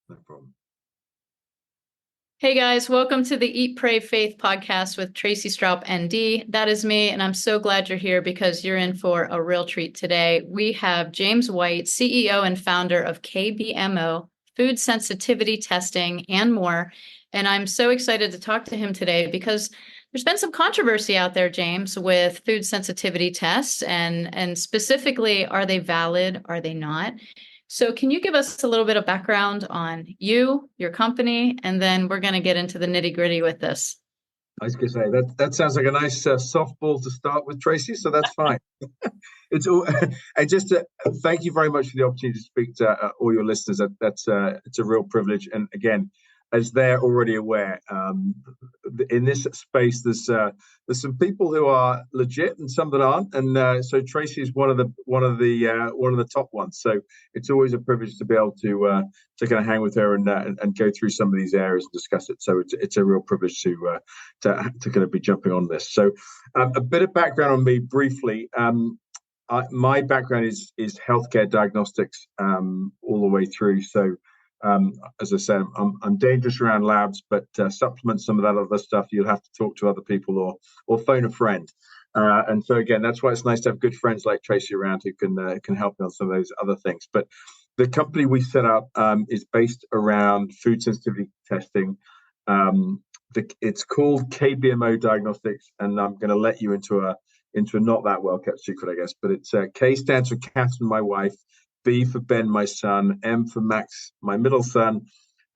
No problem. Hey guys, welcome to the Eat, Pray, Faith podcast with Tracy Straub, ND. That is me, and I'm so glad you're here because you're in for a real treat today. We have James White, CEO and founder of KBMO, Food Sensitivity Testing, and more. And I'm so excited to talk to him today because there's been some controversy out there, James, with food sensitivity tests, and specifically, are they valid? Are they not? So can you give us a little bit of background on you, your company, and then we're going to get into the nitty-gritty with this. I was going to say that sounds like a nice softball to start with, Tracy. So that's fine. It's all, and just to, thank you very much for the opportunity to speak to all your listeners. It's a real privilege. And again, as they're already aware, in this space, there's some people who are legit and some that aren't. And so Tracy is one of the top ones. So it's always a privilege to be able to kind of hang with her and go through some of these areas and discuss it. So it's a real privilege to kind of be jumping on this. So a bit of background on me briefly. My background is healthcare diagnostics all the way through. So as I said, I'm dangerous around labs, but supplement some of that other stuff. You'll have to talk to other people or phone a friend. And so again, that's why it's nice to have good friends like Tracy around who can help me on some of those other things. But the company we set up is based around food sensitivity testing. It's called KBMO Diagnostics, and I'm going to let you into a not that well kept secret, I guess. But it's K stands for Catherine, my wife. B for Ben, my son, M for Max, my middle son,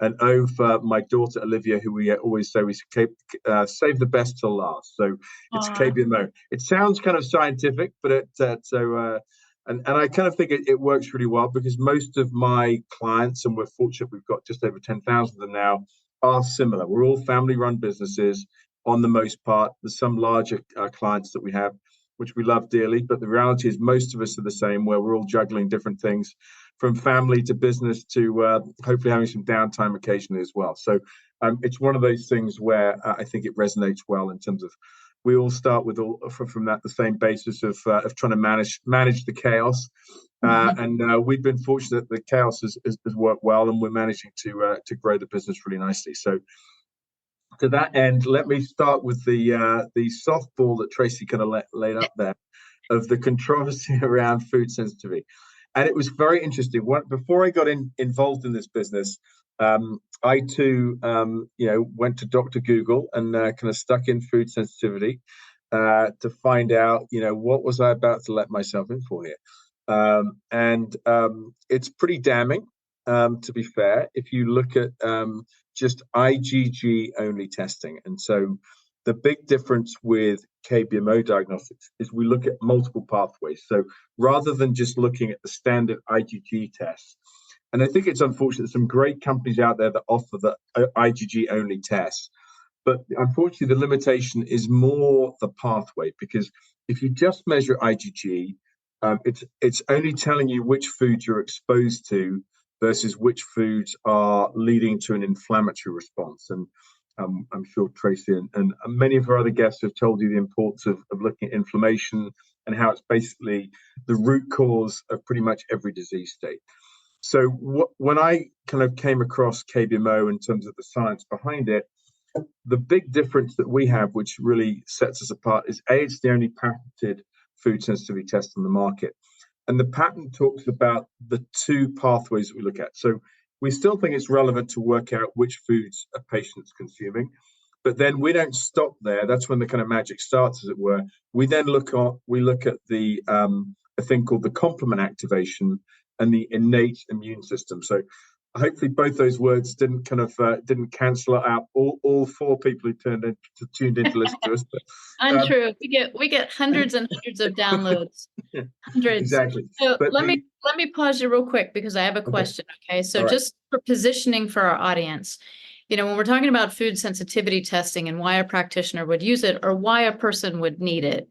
and O for my daughter Olivia, who we always say we save the best till last. So it's KBMO. It sounds kind of scientific, but and I kind of think it works really well because most of my clients, and we're fortunate we've got just over 10,000 of them now, are similar. We're all family-run businesses on the most part. There's some larger clients that we have, which we love dearly, but the reality is most of us are the same, where we're all juggling different things from family to business to hopefully having some downtime occasionally as well. So it's one of those things where I think it resonates well in terms of we all start with from that the same basis of trying to manage the chaos. And we've been fortunate that the chaos has worked well, and we're managing to grow the business really nicely. So to that end, let me start with the softball that Tracy kind of laid up there of the controversy around food sensitivity. And it was very interesting. Before I got involved in this business, I too, went to Dr. Google and kind of stuck in food sensitivity to find out, what was I about to let myself in for here. And it's pretty damning, to be fair, if you look at just IgG only testing. And so the big difference with KBMO diagnostics is we look at multiple pathways. So rather than just looking at the standard IgG tests, and I think it's unfortunate, some great companies out there that offer the IgG only tests, but unfortunately the limitation is more the pathway, because if you just measure IgG, it's only telling you which foods you're exposed to versus which foods are leading to an inflammatory response. And I'm sure Tracy and many of our other guests have told you the importance of looking at inflammation and how it's basically the root cause of pretty much every disease state. So when I kind of came across KBMO in terms of the science behind it, the big difference that we have, which really sets us apart, is it's the only patented food sensitivity test on the market. And the patent talks about the two pathways that we look at. So we still think it's relevant to work out which foods a patient's consuming, but then we don't stop there. That's when the kind of magic starts, as it were. We then look at the a thing called the complement activation and the innate immune system. So hopefully both those words didn't cancel out all four people who tuned in to listen to us. But, untrue. We get hundreds and hundreds of downloads. Hundreds. Exactly. So let me pause you real quick because I have a question. Okay. So just for positioning for our audience, when we're talking about food sensitivity testing and why a practitioner would use it or why a person would need it,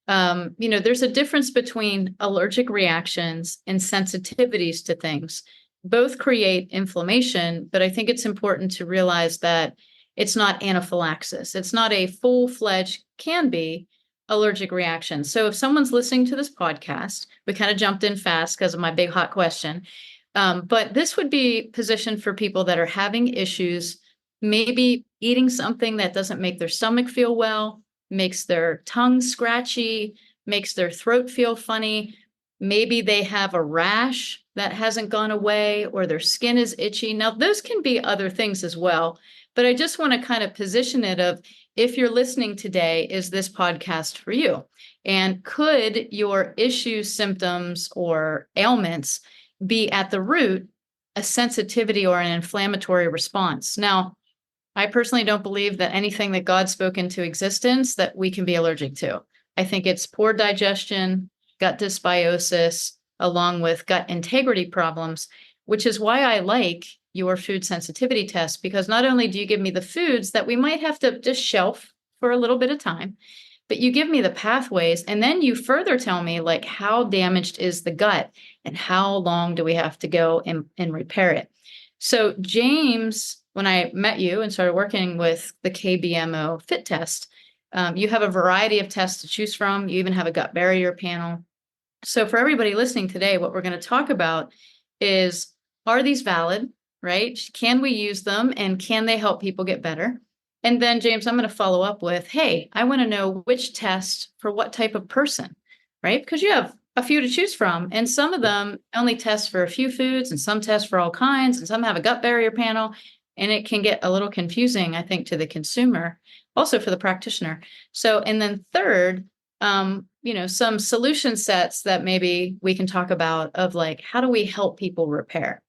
there's a difference between allergic reactions and sensitivities to things. Both create inflammation, but I think it's important to realize that it's not anaphylaxis. It's not a full-fledged, can be, allergic reaction. So if someone's listening to this podcast, we kind of jumped in fast because of my big hot question. But this would be positioned for people that are having issues, maybe eating something that doesn't make their stomach feel well, makes their tongue scratchy, makes their throat feel funny. Maybe they have a rash that hasn't gone away, or their skin is itchy. Now, those can be other things as well, but I just want to kind of position it of, if you're listening today, is this podcast for you? And could your issues, symptoms, or ailments be at the root a sensitivity or an inflammatory response? Now, I personally don't believe that anything that God spoke into existence that we can be allergic to. I think it's poor digestion, gut dysbiosis, along with gut integrity problems, which is why I like your food sensitivity test, because not only do you give me the foods that we might have to just shelf for a little bit of time, but you give me the pathways, and then you further tell me, like, how damaged is the gut and how long do we have to go and repair it. So James, when I met you and started working with the KBMO fit test, you have a variety of tests to choose from. You even have a gut barrier panel. So for everybody listening today, what we're going to talk about is, are these valid, right? Can we use them, and can they help people get better? And then, James, I'm going to follow up with, hey, I want to know which test for what type of person, right? Because you have a few to choose from, and some of them only test for a few foods, and some test for all kinds, and some have a gut barrier panel, and it can get a little confusing, I think, to the consumer, also for the practitioner. So, and then third, some solution sets that maybe we can talk about of, like, how do we help people repair?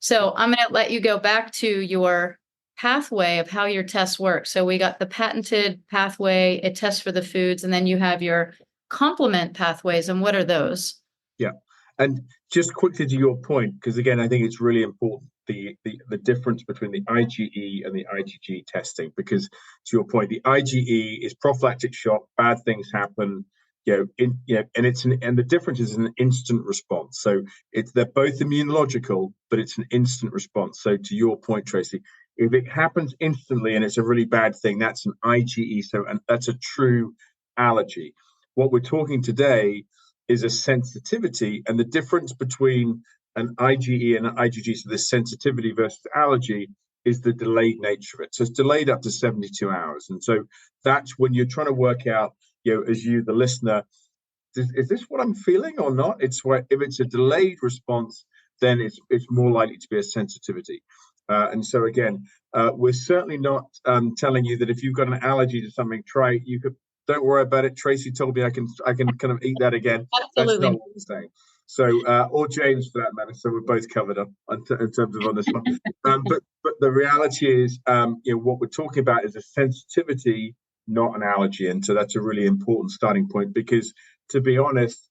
So I'm going to let you go back to your pathway of how your tests work. So we got the patented pathway, it tests for the foods, and then you have your complement pathways. And what are those? Yeah. And just quickly to your point, because again, I think it's really important, the difference between the IgE and the IgG testing, because to your point, the IgE is prophylactic shock, bad things happen, and the difference is an instant response. So they're both immunological, but it's an instant response. So to your point, Tracy, if it happens instantly and it's a really bad thing, that's an IgE. And that's a true allergy. What we're talking today is a sensitivity, and the difference between an IgE and an IgG, so the sensitivity versus allergy, is the delayed nature of it. So it's delayed up to 72 hours. And so that's when you're trying to work out, as you, the listener, is this what I'm feeling or not? It's where, if it's a delayed response, then it's more likely to be a sensitivity. And so again, we're certainly not telling you that if you've got an allergy to something, try it. Don't worry about it. Tracy told me I can kind of eat that again. Absolutely. That's not what we're saying. So, or James for that matter. So we're both covered up in terms of on this one. But the reality is, what we're talking about is a sensitivity, not an allergy. And so that's a really important starting point, because, to be honest,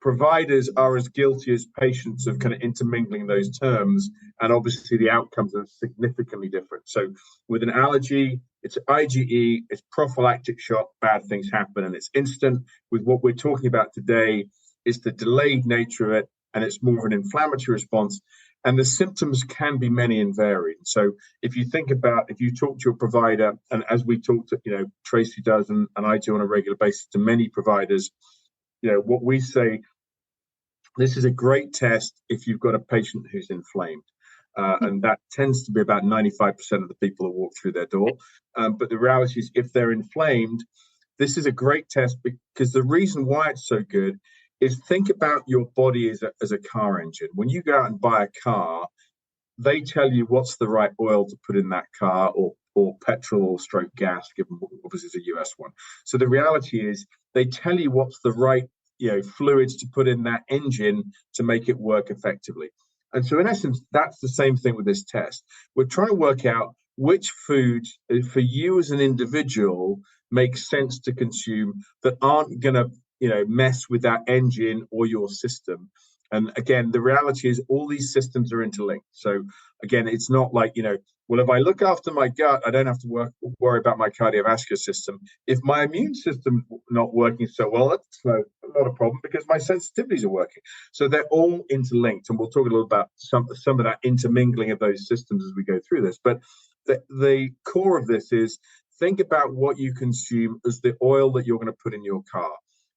providers are as guilty as patients of kind of intermingling those terms, and obviously the outcomes are significantly different. So with an allergy, it's IgE, it's prophylactic shock, bad things happen, and it's instant. With what we're talking about today, it's the delayed nature of it, and it's more of an inflammatory response. And the symptoms can be many and varied. So if you talk to your provider, and as we talk to, Tracy does, and I do on a regular basis to many providers, what we say, this is a great test if you've got a patient who's inflamed. And that tends to be about 95% of the people who walk through their door. But the reality is, if they're inflamed, this is a great test, because the reason why it's so good is, think about your body as a car engine. When you go out and buy a car, they tell you what's the right oil to put in that car, or petrol or stroke gas, given obviously it's a US one. So the reality is, they tell you what's the right fluids to put in that engine to make it work effectively. And so in essence, that's the same thing with this test. We're trying to work out which foods for you as an individual make sense to consume, that aren't going to mess with that engine or your system. And again, the reality is, all these systems are interlinked. So again, it's not like, well, if I look after my gut, I don't have to worry about my cardiovascular system. If my immune system's not working so well, that's not a problem, because my sensitivities are working. So they're all interlinked, and we'll talk a little about some of that intermingling of those systems as we go through this. But the core of this is, think about what you consume as the oil that you're going to put in your car.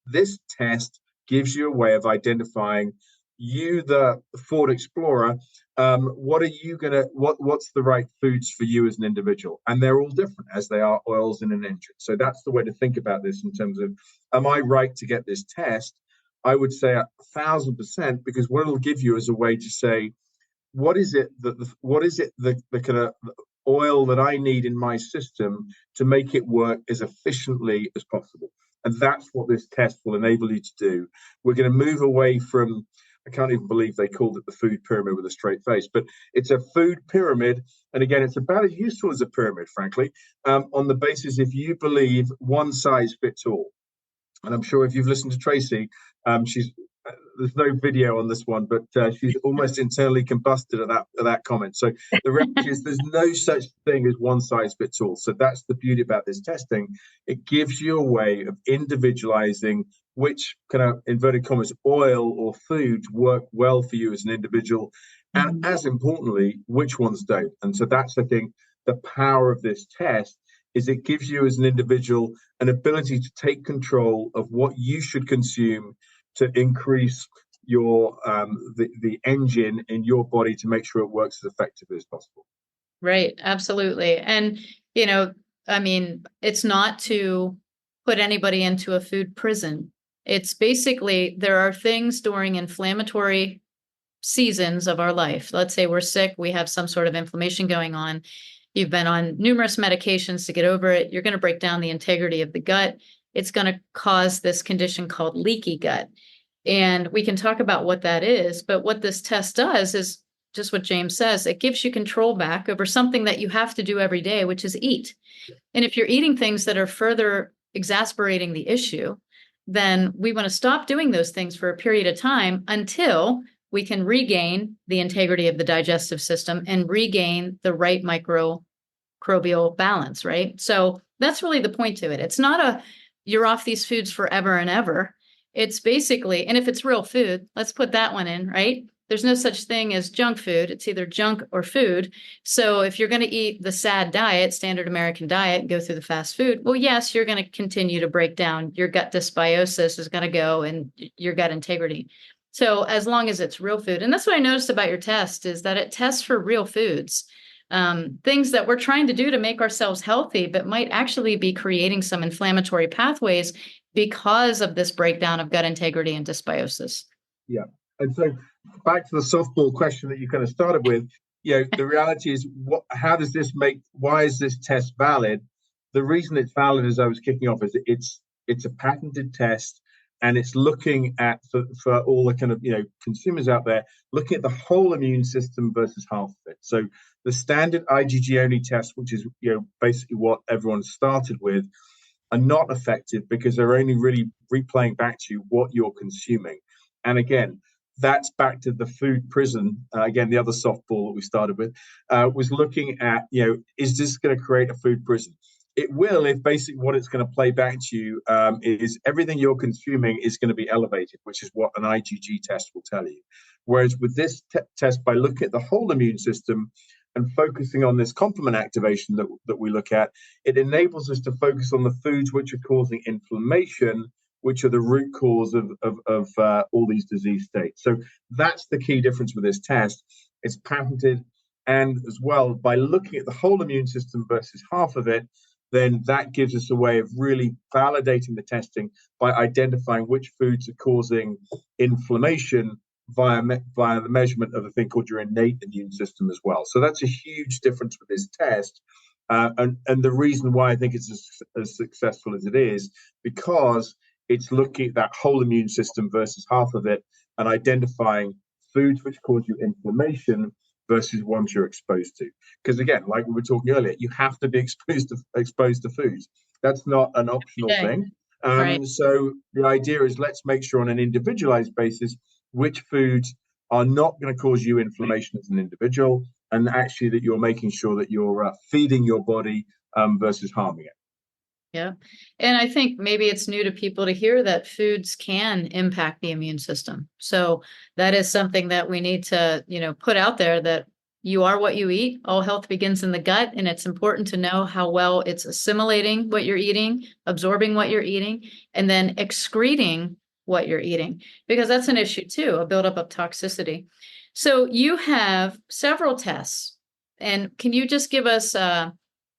This test gives you a way of identifying you, the Ford Explorer, what are you gonna what's the right foods for you as an individual? And they're all different as they are oils in an engine. So that's the way to think about this in terms of, am I right to get this test? I would say 1,000%, because what it'll give you is a way to say, what is it the kind of oil that I need in my system to make it work as efficiently as possible. And that's what this test will enable you to do. We're going to move away from, I can't even believe they called it the food pyramid with a straight face, but it's a food pyramid. And again, it's about as useful as a pyramid, frankly, on the basis if you believe one size fits all. And I'm sure if you've listened to Tracy, she's there's no video on this one, but she's almost internally combusted at that comment. So the reality is there's no such thing as one size fits all. So that's the beauty about this testing. It gives you a way of individualizing which kind of inverted commas oil or foods work well for you as an individual, and as importantly, which ones don't. And so that's, I think, the power of this test is it gives you as an individual an ability to take control of what you should consume to increase your the engine in your body to make sure it works as effectively as possible. Right, absolutely. And, I mean, it's not to put anybody into a food prison. It's basically there are things during inflammatory seasons of our life. Let's say we're sick, we have some sort of inflammation going on. You've been on numerous medications to get over it. You're going to break down the integrity of the gut. It's going to cause this condition called leaky gut. And we can talk about what that is. But what this test does is just what James says. It gives you control back over something that you have to do every day, which is eat. And if you're eating things that are further exacerbating the issue, then we want to stop doing those things for a period of time until we can regain the integrity of the digestive system and regain the right microbial balance, right? So that's really the point to it. It's not you're off these foods forever and ever. It's basically, and if it's real food, let's put that one in, right? There's no such thing as junk food. It's either junk or food. So if you're going to eat the SAD diet, standard American diet, and go through the fast food, well, yes, you're going to continue to break down. Your gut dysbiosis is going to go and your gut integrity. So as long as it's real food, and that's what I noticed about your test is that it tests for real foods, things that we're trying to do to make ourselves healthy, but might actually be creating some inflammatory pathways because of this breakdown of gut integrity and dysbiosis. Yeah. And so back to the softball question that you kind of started with, the reality is why is this test valid? The reason it's valid, as I was kicking off, is it's a patented test, and it's looking at for all the kind of consumers out there, looking at the whole immune system versus half of it. So the standard IgG only test, which is basically what everyone started with, are not effective because they're only really replaying back to you what you're consuming. And again, that's back to the food prison. Again, the other softball that we started with was looking at, is this going to create a food prison? It will, if basically what it's going to play back to you is everything you're consuming is going to be elevated, which is what an IgG test will tell you. Whereas with this test, by looking at the whole immune system and focusing on this complement activation that we look at, it enables us to focus on the foods which are causing inflammation, which are the root cause of all these disease states. So that's the key difference with this test. It's patented, and as well, by looking at the whole immune system versus half of it, then that gives us a way of really validating the testing by identifying which foods are causing inflammation via the measurement of a thing called your innate immune system as well. So that's a huge difference with this test. And the reason why I think it's as successful as it is, because it's looking at that whole immune system versus half of it and identifying foods which cause you inflammation versus ones you're exposed to. Because again, like we were talking earlier, you have to be exposed to foods. That's not an optional thing. Right. So the idea is, let's make sure on an individualized basis which foods are not going to cause you inflammation as an individual, and actually that you're making sure that you're feeding your body versus harming it. Yeah. And I think maybe it's new to people to hear that foods can impact the immune system. So that is something that we need to, put out there, that you are what you eat. All health begins in the gut. And it's important to know how well it's assimilating what you're eating, absorbing what you're eating, and then excreting what you're eating, because that's an issue too, a buildup of toxicity. So you have several tests, and can you just give us a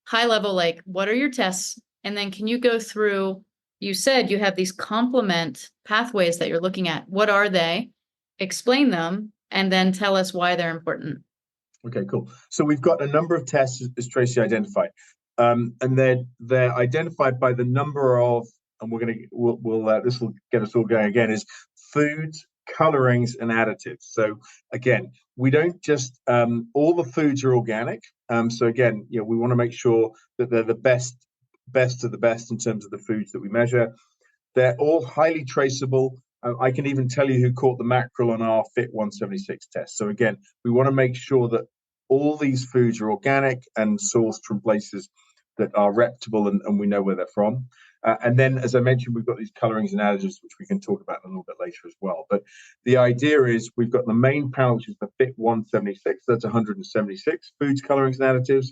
high level, like what are your tests? And then can you go through, you said you have these complement pathways that you're looking at. What are they? Explain them, and then tell us why they're important. Okay, cool. So we've got a number of tests, as Tracy identified, and they're identified by the number of, and we'll this will get us all going again, is foods, colorings, and additives. So again, we don't just all the foods are organic. So again, we want to make sure that they're the best of the best in terms of the foods that we measure. They're all highly traceable. I can even tell you who caught the mackerel on our Fit 176 test. So again, we want to make sure that all these foods are organic and sourced from places that are reputable and we know where they're from. And then, as I mentioned, we've got these colorings and allergies, which we can talk about a little bit later as well. But the idea is we've got the main panel, which is the Fit 176. That's 176 foods, colorings, and additives.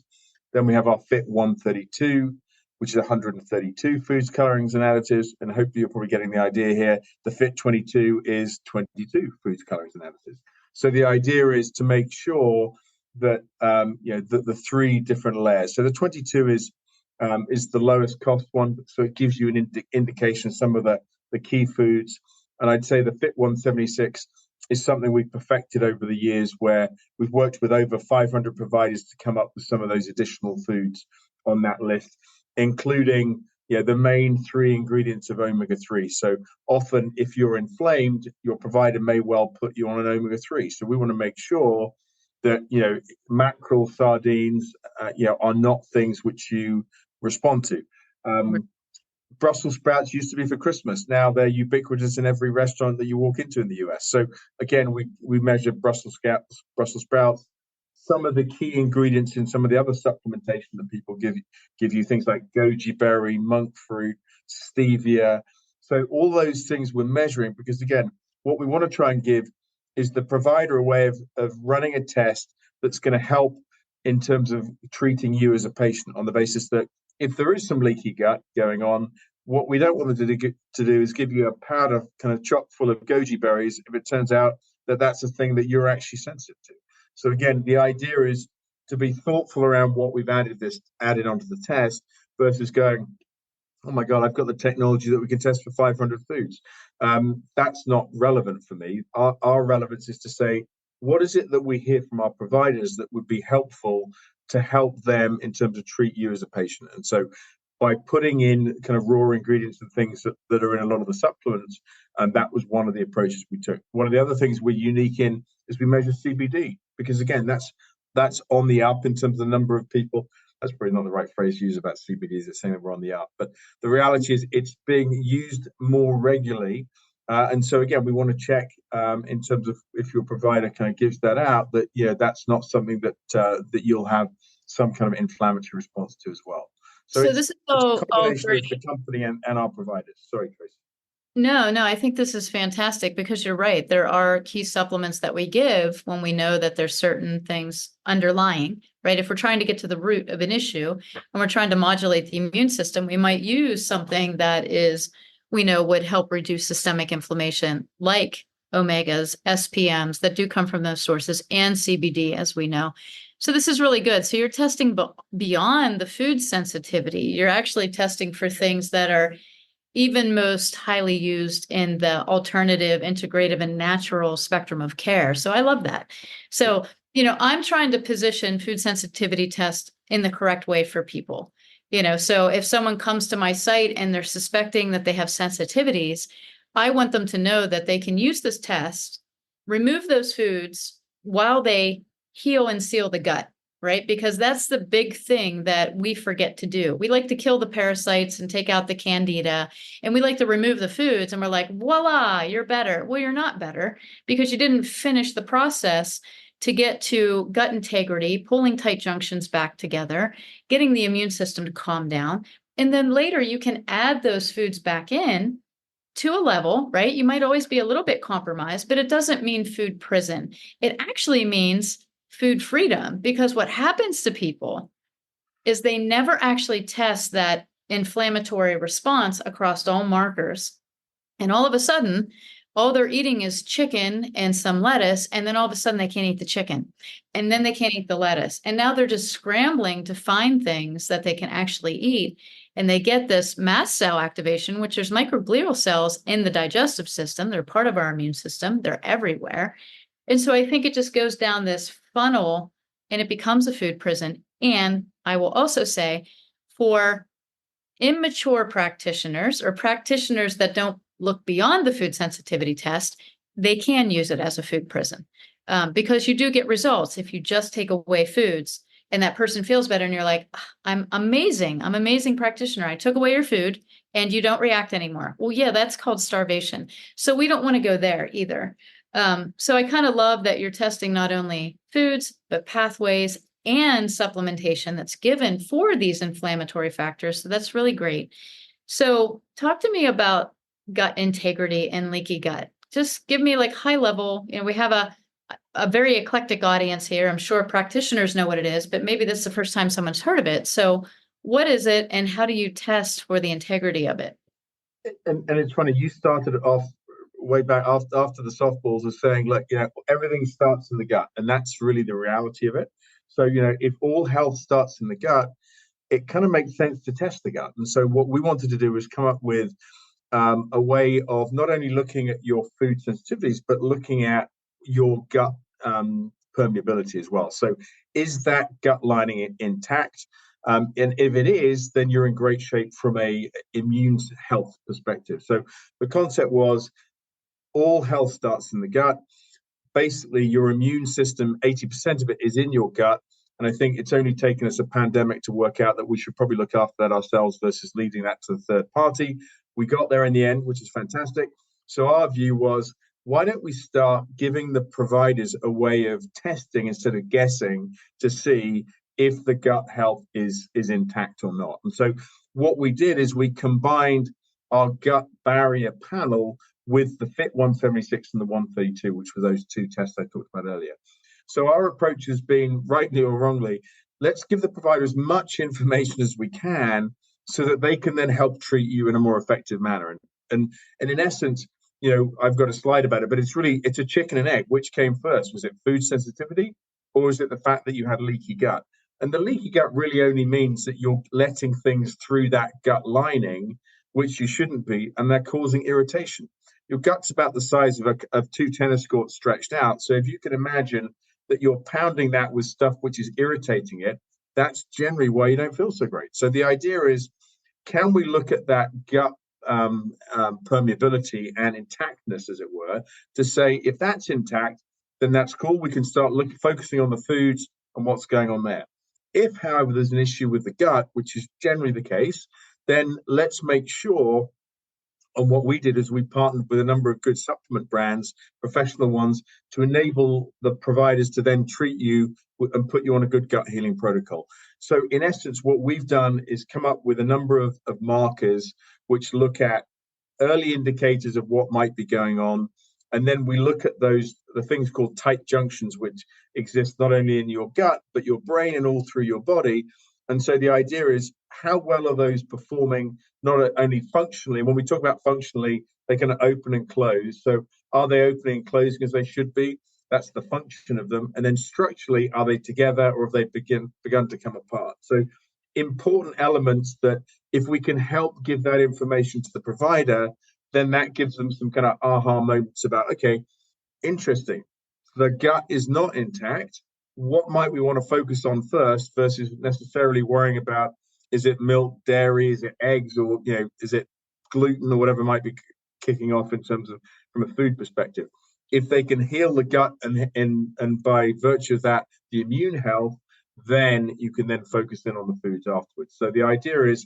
Then we have our Fit 132, which is 132 foods, colorings, and additives. And hopefully you're probably getting the idea here. The Fit 22 is 22 foods, colorings, and additives. So the idea is to make sure that the three different layers. So the 22 is the lowest cost one, so it gives you an indication of some of the key foods. And I'd say the Fit 176 is something we've perfected over the years, where we've worked with over 500 providers to come up with some of those additional foods on that list, including the main three ingredients of omega-3. So often, if you're inflamed, your provider may well put you on an omega-3. So we want to make sure that mackerel, sardines, are not things which you respond to. Brussels sprouts used to be for Christmas. Now they're ubiquitous in every restaurant that you walk into in the US. So again, we measure Brussels sprouts. Some of the key ingredients in some of the other supplementation that people give you, things like goji berry, monk fruit, stevia. So all those things we're measuring, because again, what we want to try and give is the provider a way of running a test that's going to help in terms of treating you as a patient, on the basis that if there is some leaky gut going on, what we don't want them to do is give you a powder kind of chock full of goji berries if it turns out that that's a thing that you're actually sensitive to. So again, the idea is to be thoughtful around what we've added onto the test, versus going, oh my God, I've got the technology that we can test for 500 foods. That's not relevant for me. Our relevance is to say, what is it that we hear from our providers that would be helpful to help them in terms of treat you as a patient? And so by putting in kind of raw ingredients and things that are in a lot of the supplements, and that was one of the approaches we took. One of the other things we're unique in is we measure CBD, because again, that's on the up in terms of the number of people. That's probably not the right phrase to use about CBDs. It's saying that we're on the up, but the reality is it's being used more regularly. And so again, we want to check in terms of if your provider kind of gives that out, that that's not something that you'll have some kind of inflammatory response to as well. So this is all great. Of the company and our providers. Sorry, Tracy. No, I think this is fantastic, because you're right. There are key supplements that we give when we know that there's certain things underlying, right? If we're trying to get to the root of an issue and we're trying to modulate the immune system, we might use something that we know would help reduce systemic inflammation, like omegas, SPMs that do come from those sources, and CBD, as we know. So this is really good. So you're testing beyond the food sensitivity. You're actually testing for things that are even most highly used in the alternative, integrative, and natural spectrum of care. So I love that. So, I'm trying to position food sensitivity tests in the correct way for people. So if someone comes to my site and they're suspecting that they have sensitivities, I want them to know that they can use this test, remove those foods while they heal and seal the gut, right? Because that's the big thing that we forget to do. We like to kill the parasites and take out the candida, and we like to remove the foods, and we're like, voila, you're better. Well, you're not better, because you didn't finish the process to get to gut integrity, pulling tight junctions back together, getting the immune system to calm down. And then later you can add those foods back in to a level, right? You might always be a little bit compromised, but it doesn't mean food prison. It actually means food freedom, because what happens to people is they never actually test that inflammatory response across all markers. And all of a sudden, all they're eating is chicken and some lettuce. And then all of a sudden, they can't eat the chicken. And then they can't eat the lettuce. And now they're just scrambling to find things that they can actually eat. And they get this mast cell activation, which there's microglial cells in the digestive system. They're part of our immune system, they're everywhere. And so I think it just goes down this funnel and it becomes a food prison. And I will also say, for immature practitioners or practitioners that don't look beyond the food sensitivity test, they can use it as a food prison, because you do get results if you just take away foods and that person feels better and you're like, I'm amazing. I'm an amazing practitioner. I took away your food and you don't react anymore. Well, yeah, that's called starvation. So we don't want to go there either. So I kind of love that you're testing not only foods, but pathways and supplementation that's given for these inflammatory factors. So that's really great. So talk to me about gut integrity and leaky gut. Just give me like high level, we have a very eclectic audience here. I'm sure practitioners know what it is, but maybe this is the first time someone's heard of it. So what is it and how do you test for the integrity of it? And it's funny, you started it off way back after the softballs of saying, look, everything starts in the gut, and that's really the reality of it. So, if all health starts in the gut, it kind of makes sense to test the gut. And so what we wanted to do was come up with a way of not only looking at your food sensitivities, but looking at your gut permeability as well. So is that gut lining intact? And if it is, then you're in great shape from a immune health perspective. So the concept was all health starts in the gut. Basically, your immune system, 80% of it is in your gut. And I think it's only taken us a pandemic to work out that we should probably look after that ourselves versus leaving that to the third party. We got there in the end, which is fantastic. So our view was, why don't we start giving the providers a way of testing instead of guessing to see if the gut health is intact or not? And so what we did is we combined our gut barrier panel with the Fit 176 and the 132, which were those two tests I talked about earlier. So our approach has been, rightly or wrongly, let's give the provider as much information as we can so that they can then help treat you in a more effective manner. And in essence, I've got a slide about it, but it's a chicken and egg. Which came first? Was it food sensitivity, or was it the fact that you had leaky gut? And the leaky gut really only means that you're letting things through that gut lining, which you shouldn't be, and they're causing irritation. Your gut's about the size of two tennis courts stretched out. So if you can imagine that you're pounding that with stuff which is irritating it, that's generally why you don't feel so great. So the idea is, can we look at that gut permeability and intactness, as it were, to say if that's intact, then that's cool. We can start focusing on the foods and what's going on there. If, however, there's an issue with the gut, which is generally the case, then let's make sure. And what we did is we partnered with a number of good supplement brands, professional ones, to enable the providers to then treat you and put you on a good gut healing protocol. So in essence, what we've done is come up with a number of markers which look at early indicators of what might be going on. And then we look at the things called tight junctions, which exist not only in your gut, but your brain and all through your body. And so the idea is, how well are those performing, not only functionally? When we talk about functionally, they can open and close. So are they opening and closing as they should be? That's the function of them. And then structurally, are they together or have they begun to come apart? So important elements that if we can help give that information to the provider, then that gives them some kind of aha moments about, okay, interesting. The gut is not intact. What might we want to focus on first versus necessarily worrying about, is it milk, dairy, is it eggs, or is it gluten or whatever might be kicking off in terms of from a food perspective. If they can heal the gut and by virtue of that, the immune health, then you can then focus in on the foods afterwards. So the idea is,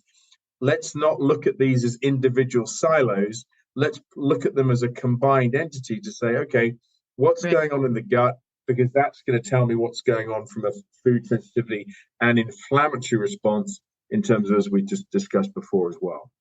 let's not look at these as individual silos. Let's look at them as a combined entity to say, okay, what's going on in the gut? Because that's going to tell me what's going on from a food sensitivity and inflammatory response in terms of, as we just discussed before as well.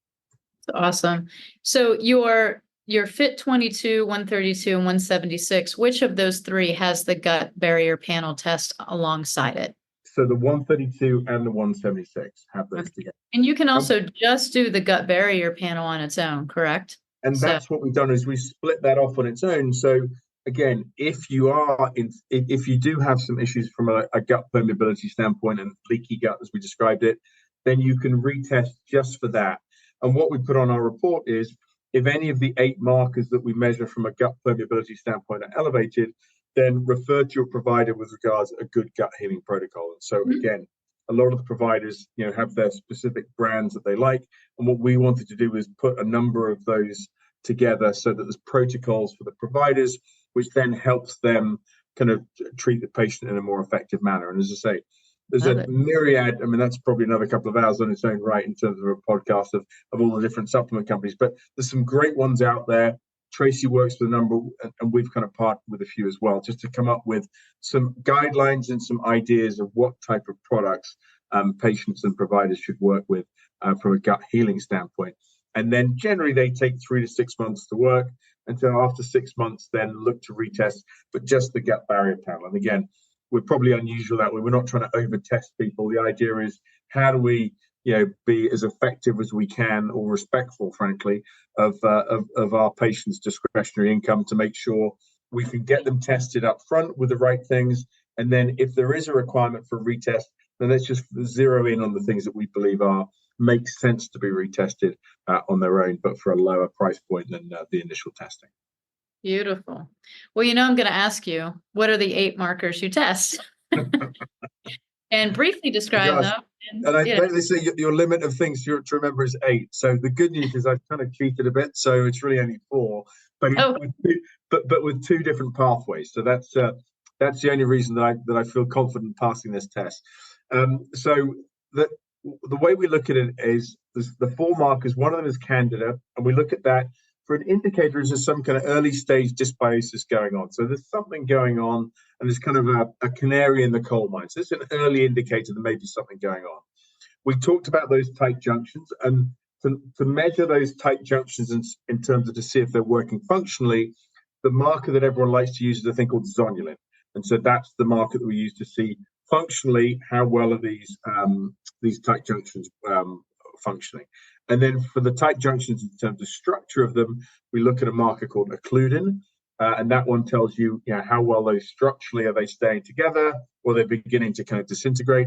Awesome. So your Fit 22, 132, and 176, which of those three has the gut barrier panel test alongside it? So the 132 and the 176 have those together. And you can also just do the gut barrier panel on its own, correct? And So, that's what we've done is we split that off on its own. So again, if you do have some issues from a gut permeability standpoint and leaky gut, as we described it, then you can retest just for that. And what we put on our report is if any of the 8 markers that we measure from a gut permeability standpoint are elevated, then refer to your provider with regards to a good gut healing protocol. And so again, a lot of the providers, have their specific brands that they like. And what we wanted to do is put a number of those together so that there's protocols for the providers, which then helps them kind of treat the patient in a more effective manner. And as I say, there's a myriad. I mean, that's probably another couple of hours on its own right in terms of a podcast of all the different supplement companies. But there's some great ones out there. Tracy works with a number, and we've kind of partnered with a few as well, just to come up with some guidelines and some ideas of what type of products patients and providers should work with from a gut healing standpoint. And then generally they take 3 to 6 months to work until after 6 months, then look to retest, but just the gut barrier panel. And again, we're probably unusual that way. We're not trying to over test people. The idea is how do we be as effective as we can, or respectful, frankly, of our patients' discretionary income to make sure we can get them tested up front with the right things. And then if there is a requirement for retest, then let's just zero in on the things that we believe make sense to be retested on their own, but for a lower price point than the initial testing. Beautiful. Well, I'm going to ask you, what are the 8 markers you test? And briefly describe them. And they say your limit of things to remember is 8. So the good news is I've kind of cheated a bit, so it's really only 4, but with 2 different pathways. So that's the only reason that I feel confident passing this test. So the way we look at it is the 4 markers. One of them is Candida, and we look at that for an indicator is there's some kind of early stage dysbiosis going on. So there's something going on, and there's kind of a canary in the coal mine. So it's an early indicator there may be something going on. We talked about those tight junctions, and to measure those tight junctions in terms of to see if they're working functionally, the marker that everyone likes to use is a thing called zonulin. And so that's the marker that we use to see functionally how well are these tight junctions functioning. And then for the tight junctions in terms of structure of them, we look at a marker called occludin, and that one tells you, how well those structurally are they staying together, or they're beginning to kind of disintegrate.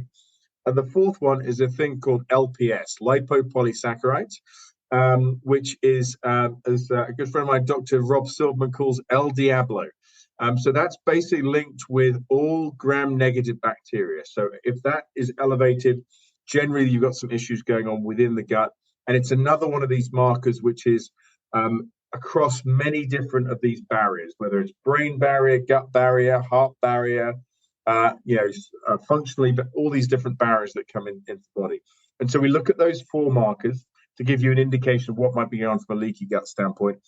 And the 4th one is a thing called LPS, lipopolysaccharides, which is, as a good friend of mine, Dr. Rob Silverman, calls El Diablo. So that's basically linked with all gram-negative bacteria. So if that is elevated, generally you've got some issues going on within the gut. And it's another one of these markers which is across many different of these barriers, whether it's brain barrier, gut barrier, heart barrier, functionally, but all these different barriers that come into the body. And so we look at those 4 markers to give you an indication of what might be going on from a leaky gut standpoint.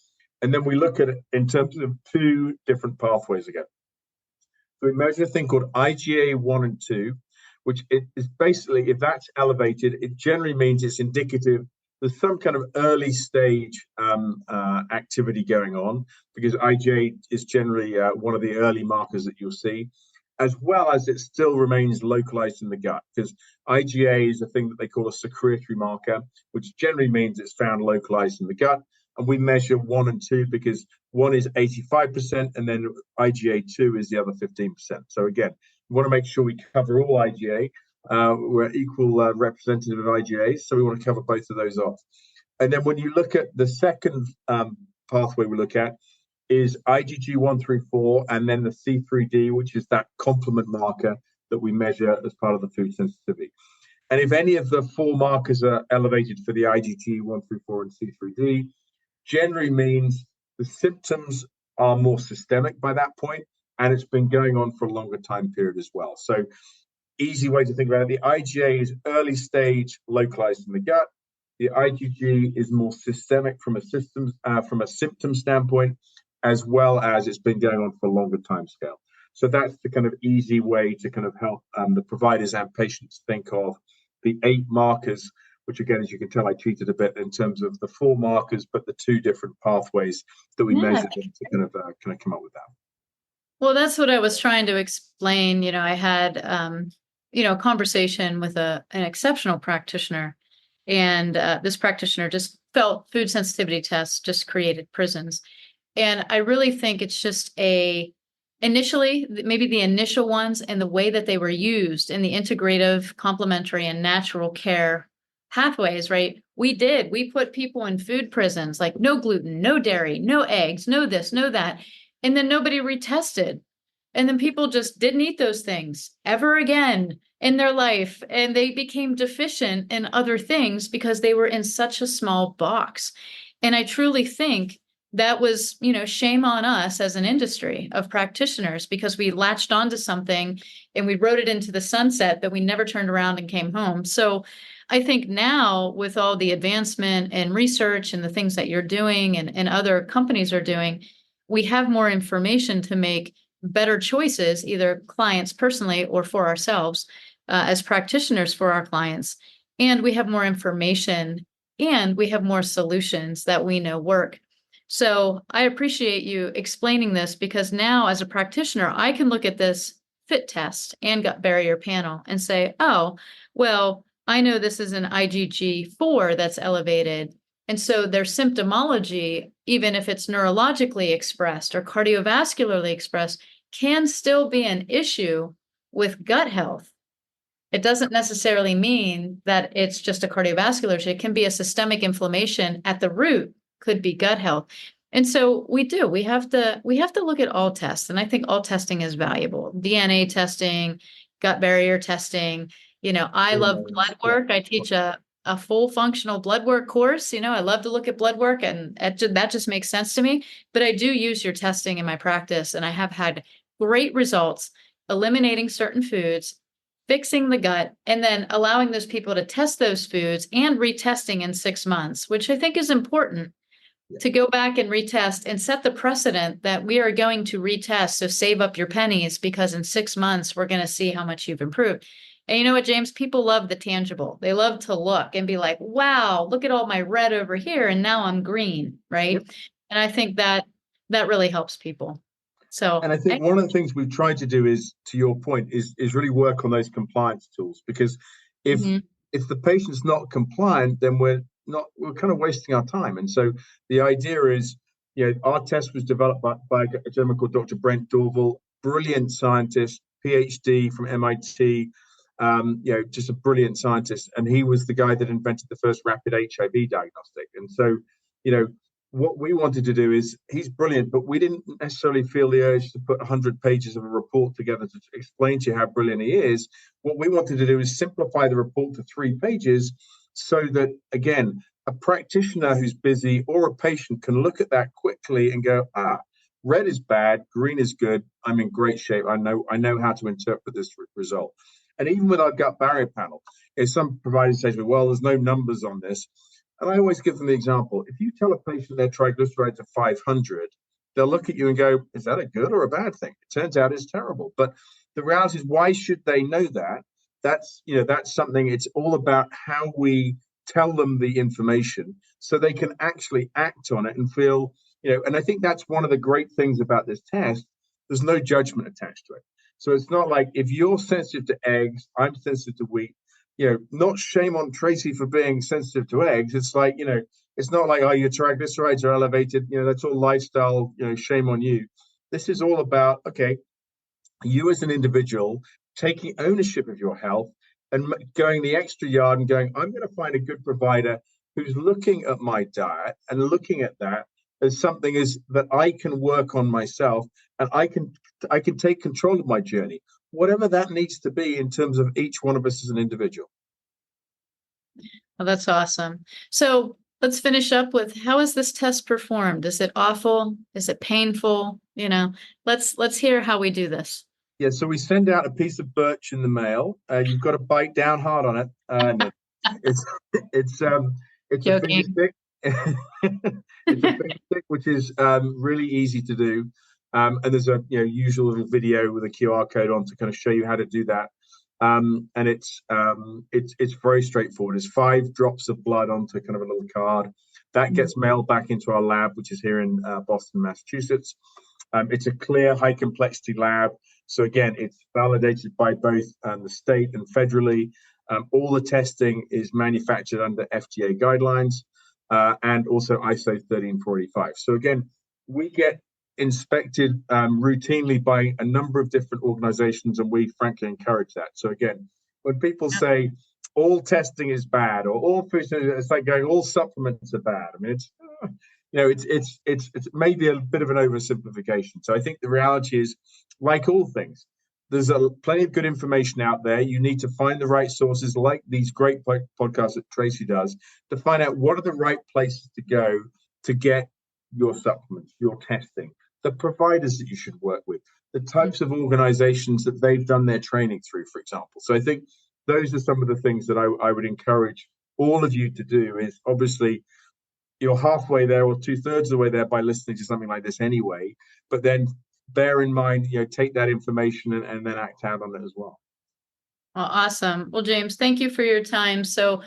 And then we look at it in terms of 2 different pathways again. So we measure a thing called IgA 1 and 2, which is basically, if that's elevated, it generally means it's indicative there's some kind of early stage activity going on, because IgA is generally one of the early markers that you'll see, as well as it still remains localized in the gut, because IgA is a thing that they call a secretory marker, which generally means it's found localized in the gut. And we measure 1 and 2 because 1 is 85%, and then IgA 2 is the other 15%. So again, we want to make sure we cover all IgA. We're equal representative of IgAs, so we want to cover both of those off. And then when you look at the second pathway we look at is IgG 1 through 4, and then the C3D, which is that complement marker that we measure as part of the food sensitivity. And if any of the 4 markers are elevated for the IgG 1 through 4 and C3D, generally means the symptoms are more systemic by that point, and it's been going on for a longer time period as well. So easy way to think about it, the IgA is early stage, localized in the gut. The IgG is more systemic from a symptom standpoint, as well as it's been going on for a longer time scale. So that's the kind of easy way to kind of help the providers and patients think of the 8 markers, which again, as you can tell, I cheated a bit in terms of the 4 markers, but the 2 different pathways that we measured to kind of come up with that. Well, that's what I was trying to explain. I had, a conversation with an exceptional practitioner, and this practitioner just felt food sensitivity tests just created prisons. And I really think it's just initially, maybe the initial ones and the way that they were used in the integrative, complementary, and natural care pathways, right? We put people in food prisons, like no gluten, no dairy, no eggs, no this, no that. And then nobody retested. And then people just didn't eat those things ever again in their life. And they became deficient in other things because they were in such a small box. And I truly think that was, shame on us as an industry of practitioners because we latched onto something and we wrote it into the sunset, but we never turned around and came home. So I think now with all the advancement and research and the things that you're doing and other companies are doing, we have more information to make better choices, either clients personally or for ourselves as practitioners for our clients. And we have more information and we have more solutions that we know work. So I appreciate you explaining this because now as a practitioner, I can look at this fit test and gut barrier panel and say, oh, well, I know this is an IgG4 that's elevated. And so their symptomology, even if it's neurologically expressed or cardiovascularly expressed, can still be an issue with gut health. It doesn't necessarily mean that it's just a cardiovascular issue. It can be a systemic inflammation at the root, could be gut health. And so we have to look at all tests. And I think all testing is valuable. DNA testing, gut barrier testing. I love blood work. I teach a full functional blood work course. I love to look at blood work and that just makes sense to me. But I do use your testing in my practice and I have had great results eliminating certain foods, fixing the gut, and then allowing those people to test those foods and retesting in 6 months, which I think is important to go back and retest and set the precedent that we are going to retest. So save up your pennies because in 6 months, we're going to see how much you've improved. And you know what, James? People love the tangible. They love to look and be like, wow, look at all my red over here. And now I'm green, right? Yep. And I think that really helps people. And I think one of the things we've tried to do is, to your point, is really work on those compliance tools, because if the patient's not compliant, then we're kind of wasting our time. And so the idea is, our test was developed by a gentleman called Dr. Brent Dorval, brilliant scientist, PhD from MIT, just a brilliant scientist. And he was the guy that invented the first rapid HIV diagnostic. And so, what we wanted to do is, he's brilliant, but we didn't necessarily feel the urge to put 100 pages of a report together to explain to you how brilliant he is. What we wanted to do is simplify the report to 3 pages so that, again, a practitioner who's busy or a patient can look at that quickly and go, red is bad, green is good, I'm in great shape, I know how to interpret this result. And even with our gut barrier panel, if some providers say to me, well, there's no numbers on this, and I always give them the example. If you tell a patient their triglycerides are 500, they'll look at you and go, is that a good or a bad thing? It turns out it's terrible. But the reality is, why should they know that? That's something, it's all about how we tell them the information so they can actually act on it and feel, and I think that's one of the great things about this test. There's no judgment attached to it. So it's not like, if you're sensitive to eggs, I'm sensitive to wheat, not shame on Tracy for being sensitive to eggs. It's like, it's not like, oh, your triglycerides are elevated. That's all lifestyle, shame on you. This is all about, okay, you as an individual taking ownership of your health and going the extra yard and going, I'm going to find a good provider who's looking at my diet and looking at that as something that I can work on myself, and I can take control of my journey, whatever that needs to be in terms of each one of us as an individual. Well, that's awesome. So let's finish up with, how is this test performed? Is it awful? Is it painful? Let's hear how we do this. Yeah, so we send out a piece of birch in the mail. You've got to bite down hard on it. No, it's a finger stick. It's a finger stick, which is really easy to do. And there's a usual little video with a QR code on to kind of show you how to do that. And it's very straightforward. It's 5 drops of blood onto kind of a little card that gets mailed back into our lab, which is here in Boston, Massachusetts. It's a clear, high complexity lab. So again, it's validated by both the state and federally. All the testing is manufactured under FDA guidelines. and also ISO 13485. So again, we get inspected routinely by a number of different organizations, and we frankly encourage that. So again, when people say all testing is bad or all food, it's like going all supplements are bad. I mean, it's it's maybe a bit of an oversimplification. So I think the reality is, like all things, there's plenty of good information out there. You need to find the right sources, like these great podcasts that Tracy does, to find out what are the right places to go to get your supplements, your testing, the providers that you should work with, the types of organizations that they've done their training through, for example. So I think those are some of the things that I would encourage all of you to do. Is obviously you're halfway there or 2/3 of the way there by listening to something like this anyway, but then bear in mind, take that information and then act out on it as well. Well, awesome. Well, James, thank you for your time. So,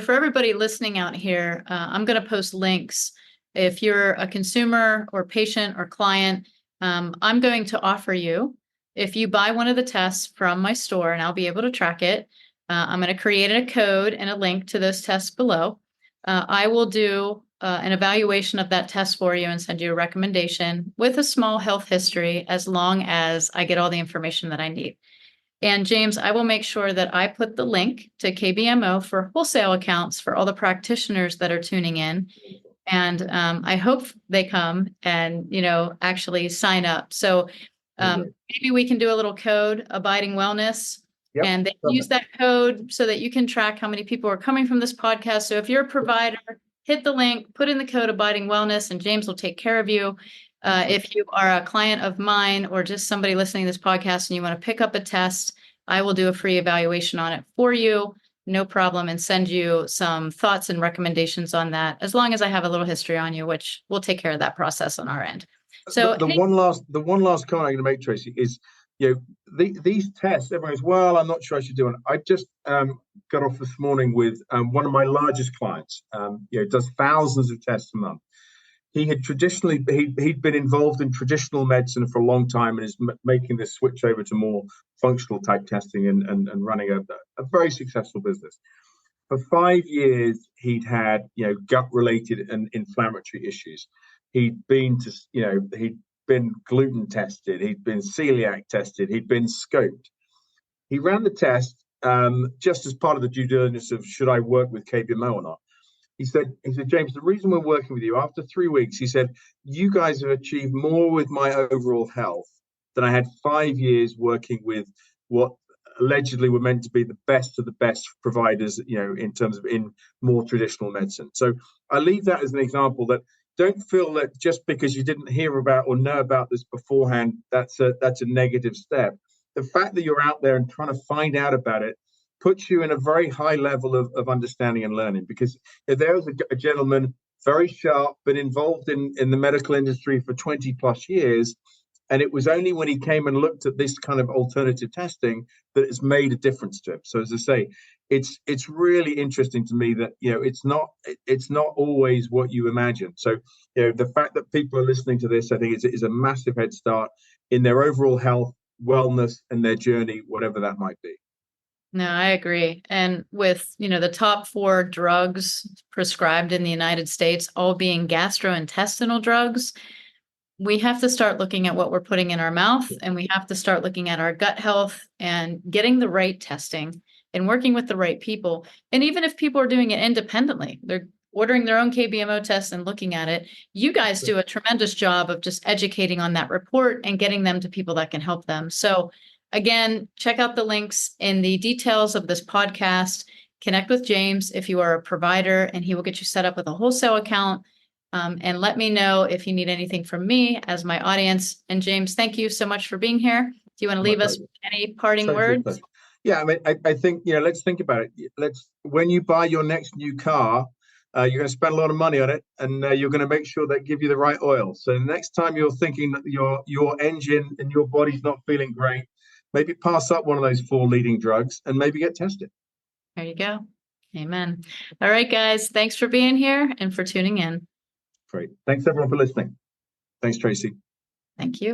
for everybody listening out here, I'm going to post links. If you're a consumer or patient or client, I'm going to offer you, if you buy one of the tests from my store, and I'll be able to track it, I'm going to create a code and a link to those tests below. I will do an evaluation of that test for you and send you a recommendation with a small health history, as long as I get all the information that I need. And James, I will make sure that I put the link to KBMO for wholesale accounts for all the practitioners that are tuning in. And I hope they come and, actually sign up. So maybe we can do a little code, Abiding Wellness. Yep. And they use that code so that you can track how many people are coming from this podcast. So if you're a provider, hit the link, put in the code Abiding Wellness, and James will take care of you. If you are a client of mine or just somebody listening to this podcast and you want to pick up a test, I will do a free evaluation on it for you. No problem, and send you some thoughts and recommendations on that, as long as I have a little history on you, which we'll take care of that process on our end. So the one last comment I'm going to make, Tracy, is these tests, everyone goes, well, I'm not sure I should do it. I just got off this morning with one of my largest clients, does thousands of tests a month. He had traditionally, he'd been involved in traditional medicine for a long time and is making this switch over to more functional type testing and running a very successful business. For 5 years, he'd had, gut related and inflammatory issues. He'd been gluten tested. He'd been celiac tested. He'd been scoped. He ran the test just as part of the due diligence of should I work with KBMO or not. He said, James, the reason we're working with you, after 3 weeks, he said, you guys have achieved more with my overall health than I had 5 years working with what allegedly were meant to be the best of the best providers, in terms of in more traditional medicine. So I leave that as an example that don't feel that just because you didn't hear about or know about this beforehand, that's a negative step. The fact that you're out there and trying to find out about it puts you in a very high level of understanding and learning, because there was a gentleman, very sharp, been involved in the medical industry for 20 plus years. And it was only when he came and looked at this kind of alternative testing that it's made a difference to him. So as I say, it's really interesting to me that, it's not always what you imagine. So, the fact that people are listening to this, I think is a massive head start in their overall health, wellness, and their journey, whatever that might be. No, I agree. And with, the top 4 drugs prescribed in the United States, all being gastrointestinal drugs, we have to start looking at what we're putting in our mouth, and we have to start looking at our gut health and getting the right testing and working with the right people. And even if people are doing it independently, they're ordering their own KBMO tests and looking at it, you guys do a tremendous job of just educating on that report and getting them to people that can help them. So again, check out the links in the details of this podcast. Connect with James if you are a provider, and he will get you set up with a wholesale account. And let me know if you need anything from me as my audience. And James, thank you so much for being here. Do you want to leave us with any parting words? Yeah, I mean, I think, let's think about it. When you buy your next new car, you're going to spend a lot of money on it, and you're going to make sure they give you the right oil. So the next time you're thinking that your engine and your body's not feeling great, maybe pass up one of those 4 leading drugs and maybe get tested. There you go. Amen. All right, guys. Thanks for being here and for tuning in. Great. Thanks, everyone, for listening. Thanks, Tracy. Thank you.